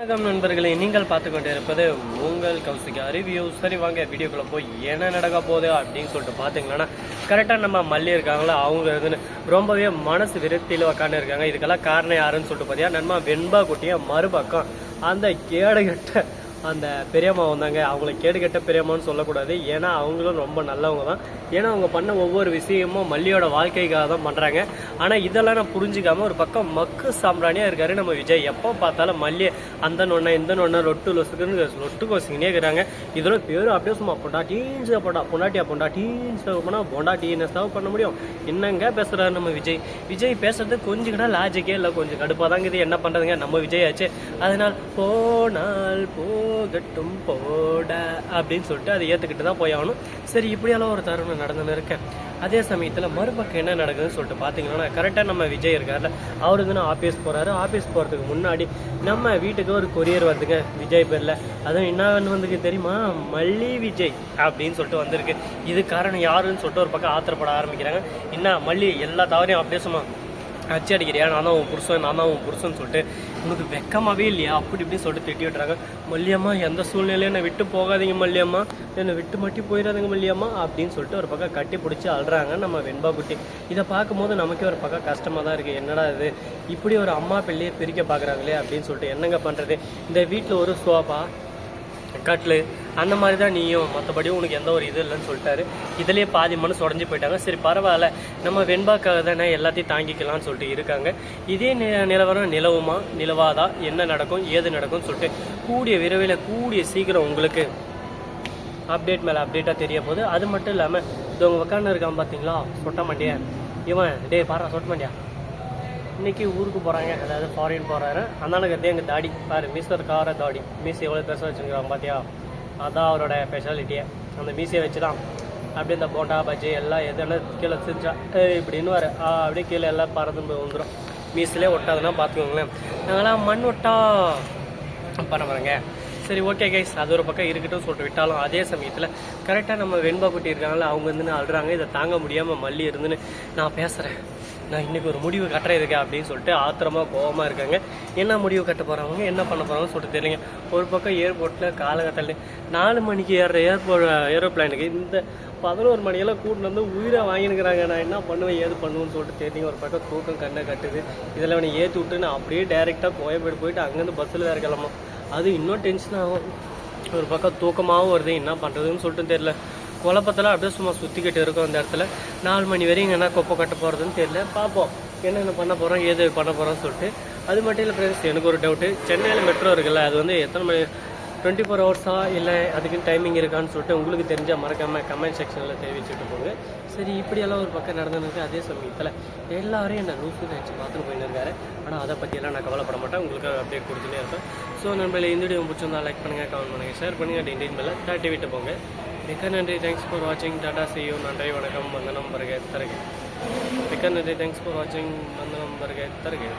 வணக்கம் நண்பர்களே, நீங்கள் பார்த்து கொண்டு இருப்பது உங்கள் கௌசிகா ரிவ்யூ. சரி வாங்க வீடியோக்குள்ளே போய் என்ன நடக்க போகுது அப்படின்னு சொல்லிட்டு பார்த்தீங்கன்னா, கரெக்டாக நம்ம மல்லி இருக்காங்களா, அவங்க இதுன்னு ரொம்பவே மனசு விரக்தியில் உக்காந்து இருக்காங்க. இதுக்கெல்லாம் காரணம் யாருன்னு சொல்லிட்டு பார்த்தீங்கன்னா, நம்ம வெண்பா குட்டியை மறுபக்கம் அந்த கேடுகட்ட அந்த பெரியம்மா வந்தாங்க. அவங்கள கேடுகட்ட பெரியம்மான்னு சொல்லக்கூடாது, ஏன்னா அவங்களும் ரொம்ப நல்லவங்க தான். ஏன்னா அவங்க பண்ண ஒவ்வொரு விஷயமும் மல்லியோட வாழ்க்கைக்காக தான் பண்ணுறாங்க. ஆனால் இதெல்லாம் நான் புரிஞ்சிக்காம ஒரு பக்கம் மக்கு சாம்பிராணியாக இருக்காரு நம்ம விஜய். எப்போ பார்த்தாலும் மல்லியை அந்த நொண்ணை இந்த நொண்ணை லொட்டு கோசிங்கனே இருக்கிறாங்க. இதோட பேரும் அப்படியே சும்மா பொண்டாட்டின்னு சர்வ் பண்ணால் பொண்டாட்டின்னு சர்வ் பண்ண முடியும். என்னங்க பேசுகிறாரு நம்ம விஜய். விஜய் பேசுறது கொஞ்சம் கூட லாஜிக்கே இல்லை, கொஞ்சம் கடுப்பாக தாங்க. இது என்ன பண்ணுறதுங்க, நம்ம விஜய் ஆச்சு. அதனால் போனால் போகட்டும் போட அப்படின்னு சொல்லிட்டு அதை ஏற்றுக்கிட்டு தான் போய் ஆகணும். சரி, இப்படியெல்லாம் ஒரு தருணம் நடந்துன்னு இருக்கேன். அதே சமயத்தில் மறுபக்கம் என்ன நடக்குதுன்னு சொல்லிட்டு பார்த்தீங்கன்னா, கரெக்டாக நம்ம விஜய் இருக்கார்ல, அவரு வந்து ஆஃபீஸ் போகிறாரு. ஆஃபீஸ் போகிறதுக்கு முன்னாடி நம்ம வீட்டுக்கு ஒரு கொரியர் வந்துங்க விஜய் பேரில். அதுவும் என்ன வந்துருக்கு தெரியுமா, மல்லி விஜய் அப்படின்னு சொல்லிட்டு வந்திருக்கு. இது காரணம் யாருன்னு சொல்லிட்டு ஒரு பக்கம் ஆத்திரப்பட ஆரம்பிக்கிறாங்க. என்ன மல்லி எல்லா தவறையும் அப்படியே சும்மா அச்சு அடிக்கிறியா, நான் தான் உன் புருஷன் சொல்லிட்டு உனக்கு வெக்கமாவே இல்லையா அப்படி இப்படின்னு சொல்லிட்டு திட்டி விட்டுறாங்க. மல்லியம்மா, எந்த சூழ்நிலையும் என்னை விட்டு போகாதீங்க மல்லியம்மா, என்னை விட்டு மட்டும் போயிடாதுங்க மல்லியம்மா அப்படின்னு சொல்லிட்டு ஒரு பக்கம் கட்டி பிடிச்சி அழுறாங்க நம்ம வெண்பா குட்டி. இதை பார்க்கும்போது நமக்கே ஒரு பக்கம் கஷ்டமாக தான் இருக்குது. என்னடா இது, இப்படி ஒரு அம்மா பிள்ளையை பிரிக்க பார்க்குறாங்களே அப்படின்னு சொல்லிட்டு என்னங்க பண்ணுறது. இந்த வீட்டில் ஒரு சோஃபா கட்லு அந்த மாதிரி தான் நீயும், மற்றபடி உனக்கு எந்த ஒரு இது இல்லைன்னு சொல்லிட்டாரு. இதுலேயே பாதி மனசு உடஞ்சி போயிட்டாங்க. சரி பரவாயில்ல, நம்ம வெண்பாக்காக தானே எல்லாத்தையும் தாங்கிக்கலாம்னு சொல்லிட்டு இருக்காங்க. இதே நிலவரம் நிலவாதா, என்ன நடக்கும் ஏது நடக்கும்னு சொல்லிட்டு கூடிய விரைவில் கூடிய சீக்கிரம் உங்களுக்கு அப்டேட் மேலே அப்டேட்டாக தெரிய போகுது. அது மட்டும் இல்லாமல் இது உங்கள் உட்காந்து இருக்கான் பார்த்தீங்களா, சொட்ட மாட்டியா இவன், டே பாரா சொட்ட மாட்டியா, இன்றைக்கி ஊருக்கு போகிறாங்க, அதாவது ஃபாரின் போகிறாரு. அதனால கருதே எங்கள் தாடி பாரு, மிஸ்டர் கார தாடி மீசி எவ்வளோ பெருசாக வச்சுருக்காங்க பார்த்தியா, அதான் அவரோட ஸ்பெஷாலிட்டியை. அந்த மீசியை வச்சு தான் அப்படியே இந்த போண்டா பஜ்ஜி எல்லாம் எதெல்லாம் கீழே செஞ்சா இப்படின்னு வர அப்படியே கீழே எல்லாம் பறந்து போய் வந்துடும். மீசிலே ஒட்டாதுன்னா பார்த்துக்கோங்களேன். நாங்களாம் மண் ஒட்டா பண்ண பாருங்க. சரி ஓகே கைஸ், அது ஒரு பக்கம் இருக்கட்டும் சொல்லிட்டு விட்டாலும், அதே சமயத்தில் கரெக்டாக நம்ம வெண்பா குட்டி இருக்காங்களா, அவங்க வந்து அழுறாங்க. இதை தாங்க முடியாமல் மல்லி இருந்துன்னு நான் பேசுகிறேன், நான் இன்றைக்கி ஒரு முடிவு கட்டுறேன் இருக்கேன் அப்படின்னு சொல்லிட்டு ஆத்திரமாக கோபமாக இருக்காங்க. என்ன முடிவு கட்ட போகிறாங்க, என்ன பண்ண போகிறாங்கன்னு சொல்லிட்டு தெரியலைங்க. ஒரு பக்கம் ஏர்போர்ட்டில் காலகட்டத்தில் 4 மணிக்கு ஏறுற ஏரோப்ளைனுக்கு இந்த 11 மணியெல்லாம் கூட்டின்னு வந்து உயிரை வாங்கினுக்கிறாங்க. நான் என்ன பண்ணுவேன் ஏது பண்ணுவேன்னு சொல்லிட்டு தெரியுங்க. ஒரு பக்கம் தூக்கம் கண்ணை கட்டுது. இதில் அவனை ஏற்றி விட்டு நான் அப்படியே டைரெக்டாக கோயம்பேடு போயிட்டு அங்கேருந்து பஸ்ஸில் வேறு கிளம்பும். அது இன்னும் டென்ஷன் ஆகும். ஒரு பக்கம் தூக்கமாகவும் வருது, என்ன பண்ணுறதுன்னு சொல்லிட்டு தெரியல. குழப்பத்தில் அப்படியே சும்மா சுற்றிக்கிட்டு இருக்கோம் அந்த இடத்துல. 4 மணி வரையும் என்ன கொப்பை கட்ட போகிறதுன்னு தெரியல. பார்ப்போம் என்னென்ன பண்ண போகிறோம் ஏது பண்ண போகிறோன்னு சொல்லிட்டு. அது மட்டும் இல்லை ஃப்ரெண்ட்ஸ், எனக்கு ஒரு டவுட்டு. சென்னையில் மெட்ரோ இருக்குல்ல, அது வந்து எத்தனை மணி 24 ஹவர்ஸா இல்லை அதுக்குன்னு டைமிங் இருக்கான்னு சொல்லிட்டு உங்களுக்கு தெரிஞ்சால் மறக்காமல் கமெண்ட் செக்ஷனில் தெரிவிச்சுட்டு போங்க. சரி, இப்படியெல்லாம் ஒரு பக்கம் நடந்துருக்கு. அதே சமயத்தில் எல்லாரும் என்ன லூஸு நினச்சி பார்த்துட்டு போயின்னு இருக்காரு. ஆனால் அதை பற்றியெல்லாம் நான் கவலைப்பட மாட்டேன், உங்களுக்கு அப்டேட் கொடுத்துட்டே இருப்பேன். ஸோ நண்பர்களே, இந்த வீடியோ பிடிச்சிருந்தா லைக் பண்ணுங்கள், கமெண்ட் பண்ணுங்கள், ஷேர் பண்ணுங்கள், டிண்டின் மேலே தாட்டி விட்டு போங்க. மிக்க நன்றி, தேங்க்ஸ் ஃபார் வாட்சிங், டாடா செய்யோ, நன்றி வணக்கம், வந்தனம் வருகை தருகை. மிக்க நன்றி, தேங்க்ஸ் ஃபார் வாட்சிங், வந்தனம் வருகை தருகை.